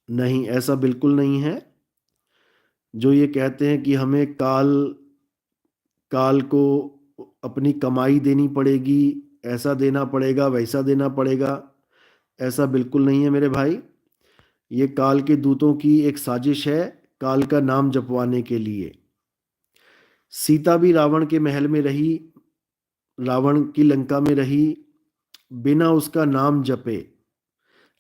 नहीं, ऐसा बिल्कुल नहीं है। जो ये कहते हैं कि हमें काल काल को अपनी कमाई देनी पड़ेगी, ऐसा देना पड़ेगा, वैसा देना पड़ेगा, ऐसा बिल्कुल नहीं है मेरे भाई। ये काल के दूतों की एक साजिश है, काल का नाम जपवाने के लिए। सीता भी रावण के महल में रही, रावण की लंका में रही, बिना उसका नाम जपे।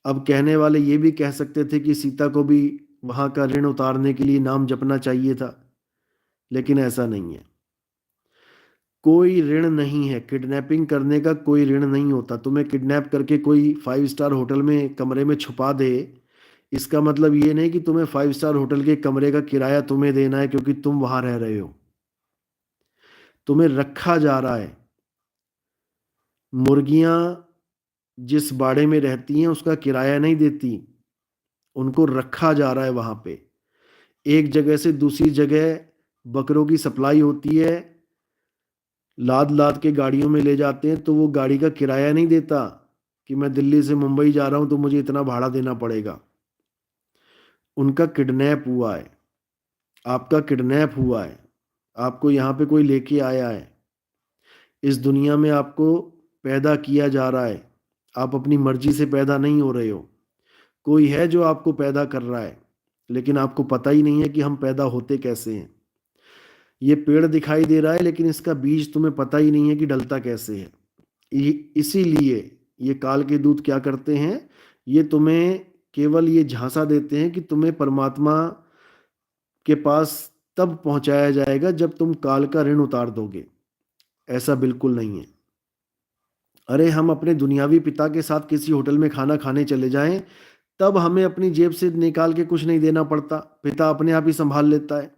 अब कहने वाले ये भी कह सकते थे कि सीता को भी वहां का ऋण उतारने के लिए नाम जपना चाहिए था, लेकिन ऐसा नहीं है। कोई ऋण नहीं है, किडनैपिंग करने का कोई ऋण नहीं होता। तुम्हें किडनैप करके कोई 5 स्टार होटल में कमरे में छुपा दे, इसका मतलब ये नहीं कि तुम्हें 5 स्टार होटल के कमरे का किराया तुम्हें देना है क्योंकि तुम वहां रह रहे हो। तुम्हें रखा जा रहा है। मुर्गियां जिस बाड़े में रहती हैं उसका किराया नहीं देती, उनको रखा जा रहा है वहां पे। एक जगह से दूसरी जगह बकरों की सप्लाई होती है, लाद लाद के गाड़ियों में ले जाते हैं, तो वो गाड़ी का किराया नहीं देता कि मैं दिल्ली से मुंबई जा रहा हूं तो मुझे इतना भाड़ा देना पड़ेगा। उनका किडनैप हुआ है, आपका किडनैप हुआ है, आपको यहाँ पे कोई लेके आया है। इस दुनिया में आपको पैदा किया जा रहा है, आप अपनी मर्जी से पैदा नहीं हो रहे हो। कोई है जो आपको पैदा कर रहा है, लेकिन आपको पता ही नहीं है कि हम पैदा होते कैसे हैं। ये पेड़ दिखाई दे रहा है लेकिन इसका बीज तुम्हें पता ही नहीं है कि डलता कैसे है। इसीलिए ये काल के दूत क्या करते हैं, ये तुम्हें केवल ये झांसा देते हैं कि तुम्हें परमात्मा के पास तब पहुंचाया जाएगा जब तुम काल का ऋण उतार दोगे। ऐसा बिल्कुल नहीं है। अरे हम अपने दुनियावी पिता के साथ किसी होटल में खाना खाने चले जाएं, तब हमें अपनी जेब से निकाल के कुछ नहीं देना पड़ता, पिता अपने आप ही संभाल लेता है।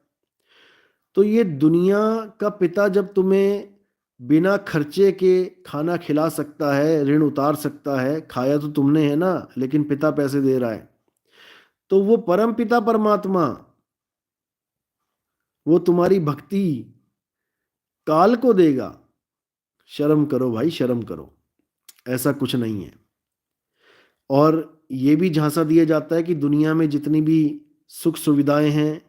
तो ये दुनिया का पिता जब तुम्हें बिना खर्चे के खाना खिला सकता है, ऋण उतार सकता है, खाया तो तुमने है ना, लेकिन पिता पैसे दे रहा है, तो वो परम पिता परमात्मा, वो तुम्हारी भक्ति काल को देगा। शर्म करो भाई, शर्म करो। ऐसा कुछ नहीं है। और ये भी झांसा दिया जाता है कि दुनिया में जितनी भी सुख सुविधाएं हैं,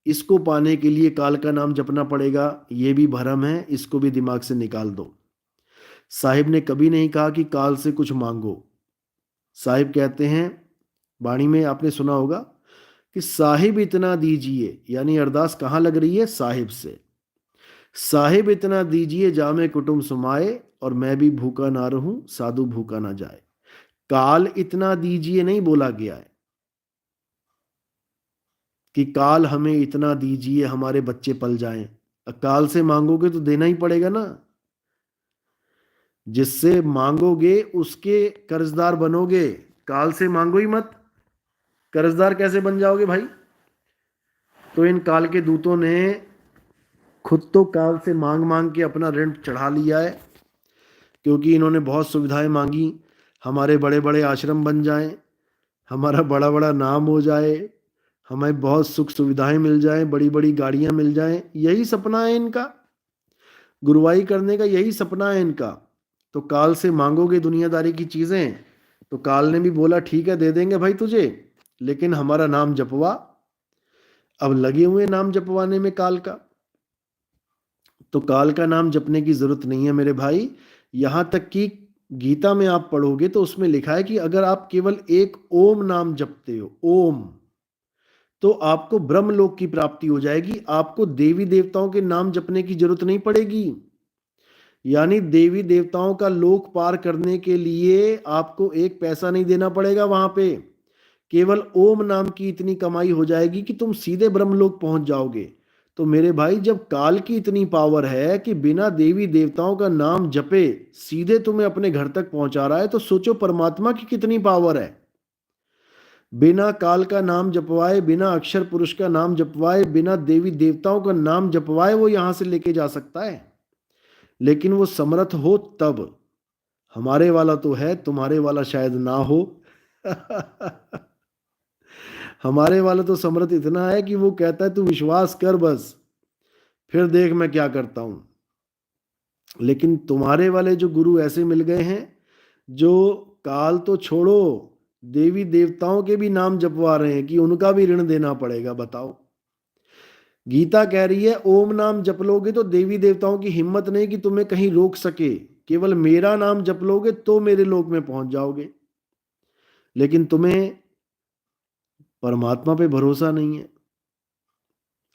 इसको पाने के लिए काल का नाम जपना पड़ेगा। ये भी भ्रम है, इसको भी दिमाग से निकाल दो। साहिब ने कभी नहीं कहा कि काल से कुछ मांगो। साहिब कहते हैं, वाणी में आपने सुना होगा कि साहिब इतना दीजिए, यानी अरदास कहाँ लग रही है, साहिब से। साहिब इतना दीजिए जामे कुटुम सुमाए, और मैं भी भूखा ना रहूं साधु भूखा ना जाए। काल इतना दीजिए नहीं बोला गया है कि काल हमें इतना दीजिए हमारे बच्चे पल जाएं। काल से मांगोगे तो देना ही पड़ेगा ना। जिससे मांगोगे उसके कर्जदार बनोगे, काल से मांगो ही मत। कर्जदार कैसे बन जाओगे भाई। तो इन काल के दूतों ने खुद तो काल से मांग मांग के अपना ऋण चढ़ा लिया है, क्योंकि इन्होंने बहुत सुविधाएं मांगी। हमारे बड़े बड़े आश्रम बन जाएं, हमारा बड़ा बड़ा नाम हो जाए, हमें बहुत सुख सुविधाएं मिल जाएं, बड़ी बड़ी गाड़ियां मिल जाएं, यही सपना है इनका। गुरुवाई करने का यही सपना है इनका। तो काल से मांगोगे दुनियादारी की चीजें, तो काल ने भी बोला ठीक है दे देंगे भाई तुझे, लेकिन हमारा नाम जपवा। अब लगे हुए नाम जपवाने में काल का। तो काल का नाम जपने की जरूरत नहीं है मेरे भाई। यहां तक कि गीता में आप पढ़ोगे तो उसमें लिखा है कि अगर आप केवल एक ओम नाम जपते हो, ओम, तो आपको ब्रह्मलोक की प्राप्ति हो जाएगी। आपको देवी देवताओं के नाम जपने की जरूरत नहीं पड़ेगी। यानी देवी देवताओं का लोक पार करने के लिए आपको एक पैसा नहीं देना पड़ेगा वहां पे। केवल ओम नाम की इतनी कमाई हो जाएगी कि तुम सीधे ब्रह्मलोक पहुंच जाओगे। तो मेरे भाई, जब काल की इतनी पावर है कि बिना देवी देवताओं का नाम जपे सीधे तुम्हें अपने घर तक पहुंचा रहा है, तो सोचो परमात्मा की कितनी पावर है। बिना काल का नाम जपवाए, बिना अक्षर पुरुष का नाम जपवाए, बिना देवी देवताओं का नाम जपवाए वो यहां से लेके जा सकता है। लेकिन वो समर्थ हो तब। हमारे वाला तो है, तुम्हारे वाला शायद ना हो। हमारे वाला तो समर्थ इतना है कि वो कहता है तू विश्वास कर बस, फिर देख मैं क्या करता हूं। लेकिन तुम्हारे वाले जो गुरु ऐसे मिल गए हैं, जो काल तो छोड़ो, देवी देवताओं के भी नाम जपवा रहे हैं कि उनका भी ऋण देना पड़ेगा। बताओ, गीता कह रही है ओम नाम जप लोगे तो देवी देवताओं की हिम्मत नहीं कि तुम्हें कहीं रोक सके, केवल मेरा नाम जप लोगे तो मेरे लोक में पहुंच जाओगे। लेकिन तुम्हें परमात्मा पे भरोसा नहीं है,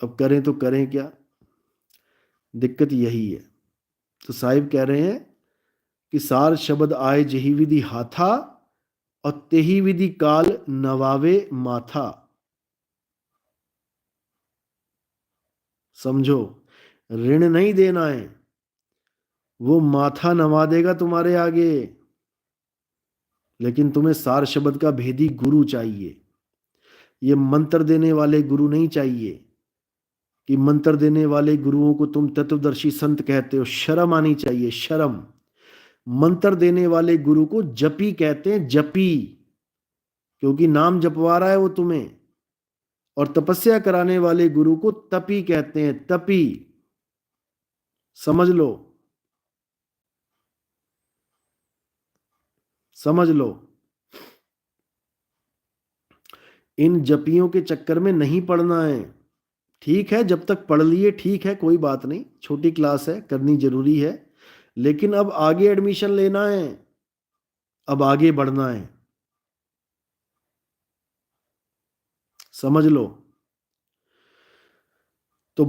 अब करें तो करें क्या? दिक्कत यही है। तो साहिब कह रहे हैं कि सार शब्द आए जही विधि हाथा, और तेही विधि काल नवावे माथा। समझो, ऋण नहीं देना है, वो माथा नवा देगा तुम्हारे आगे। लेकिन तुम्हें सार शब्द का भेदी गुरु चाहिए। ये मंत्र देने वाले गुरु नहीं चाहिए कि मंत्र देने वाले गुरुओं को तुम तत्वदर्शी संत कहते हो। शर्म आनी चाहिए, शर्म। मंत्र देने वाले गुरु को जपी कहते हैं, जपी, क्योंकि नाम जपवा रहा है वो तुम्हें। और तपस्या कराने वाले गुरु को तपी कहते हैं, तपी। समझ लो, समझ लो। इन जपियों के चक्कर में नहीं पढ़ना है। ठीक है, जब तक पढ़ लिए ठीक है, कोई बात नहीं, छोटी क्लास है, करनी जरूरी है। लेकिन अब आगे एडमिशन लेना है, अब आगे बढ़ना है। समझ लो। तो